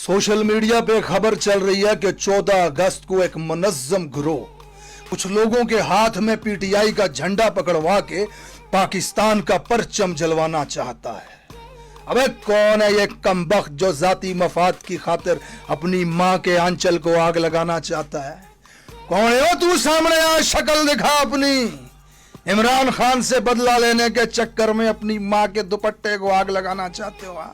Social media पे खबर चल रही है कि 14 अगस्त को एक मुनज्जम गिरोह कुछ लोगों के हाथ में पीटीआई का झंडा पकड़वा के पाकिस्तान का परचम जलवाना चाहता है। अबे कौन है ये कमबख्त जो जाती मफाद की खातिर अपनी मां के आंचल को आग लगाना चाहता है? कौन है तू? सामने आ, शक्ल दिखा अपनी। इमरान खान से बदला लेने के चक्कर में अपनी मां के दुपट्टे को आग लगाना चाहते हो?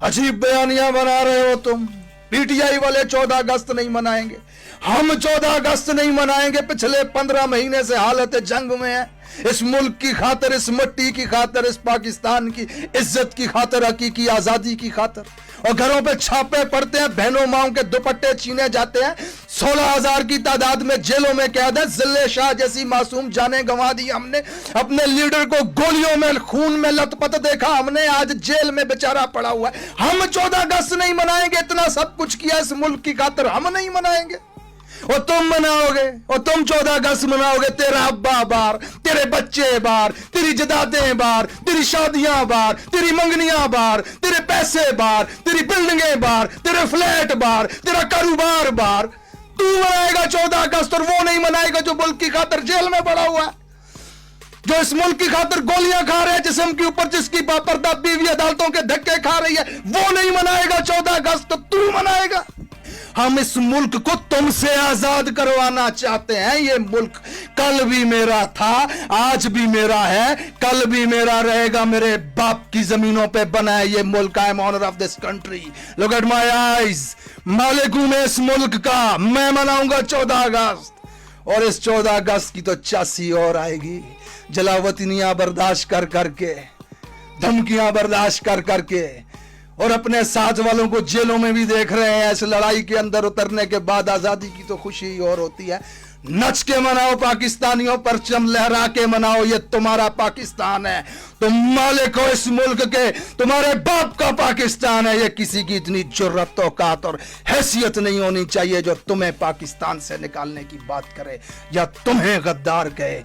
अजीब बयानियां बना रहे हो तुम। पीटीआई वाले 14 अगस्त नहीं मनाएंगे, हम 14 अगस्त नहीं मनाएंगे। पिछले 15 महीने से हालत जंग में है। इस मुल्क की खातिर, इस मिट्टी की खातिर, इस पाकिस्तान की इज्जत की खातिर, हकीकी आजादी की खातिर। और घरों पे छापे पड़ते हैं, बहनों माओं के दुपट्टे छीने जाते हैं। 16,000 की तादाद में जेलों में कैद है। जिल्ले शाह जैसी मासूम जाने गंवा दी हमने। अपने लीडर को गोलियों में, खून में लथपथ देखा हमने। आज जेल में बेचारा पड़ा हुआ है। हम 14 अगस्त नहीं मनाएंगे। इतना सब कुछ किया इस मुल्क की खातिर, हम नहीं मनाएंगे। और तुम मनाओगे, और तुम 14 अगस्त मनाओगे। तेरा अब्बा बार, तेरे बच्चे बार, तेरी जदादें बार, तेरी शादियां बार, तेरी मंगनियां बार, तेरे पैसे बार, तेरी बिल्डिंगें बार, तेरे फ्लैट बार, तेरा कारोबार बार। तू मनाएगा 14 अगस्त और वो नहीं मनाएगा जो मुल्क की खातिर जेल में पड़ा हुआ है, जो इस मुल्क की खातिर गोलियां खा रहे हैं जिस्म के ऊपर, जिसकी बापर्दा बीवी अदालतों के धक्के खा रही है। वो नहीं मनाएगा 14 अगस्त, तो तू मनाएगा। हम इस मुल्क को तुमसे आजाद करवाना चाहते हैं। ये मुल्क कल भी मेरा था, आज भी मेरा है, कल भी मेरा रहेगा। मेरे बाप की जमीनों पे बना है ये मुल्क। I am owner of this country. Look at my eyes. मालिक हूं मैं इस मुल्क का। मैं मनाऊंगा 14 अगस्त। और इस 14 अगस्त की तो चासी और आएगी। जलावतनियां बर्दाश्त कर करके, धमकियां बर्दाश्त कर करके, और अपने साथ वालों को जेलों में भी देख रहे हैं। इस लड़ाई के अंदर उतरने के बाद आजादी की तो खुशी ही और होती है। नच के मनाओ पाकिस्तानियों, परचम लहरा के मनाओ। ये तुम्हारा पाकिस्तान है, तुम मालिक हो इस मुल्क के, तुम्हारे बाप का पाकिस्तान है। ये किसी की इतनी जुर्रत, औकात और हैसियत नहीं होनी चाहिए जो तुम्हें पाकिस्तान से निकालने की बात करे या तुम्हें गद्दार कहे।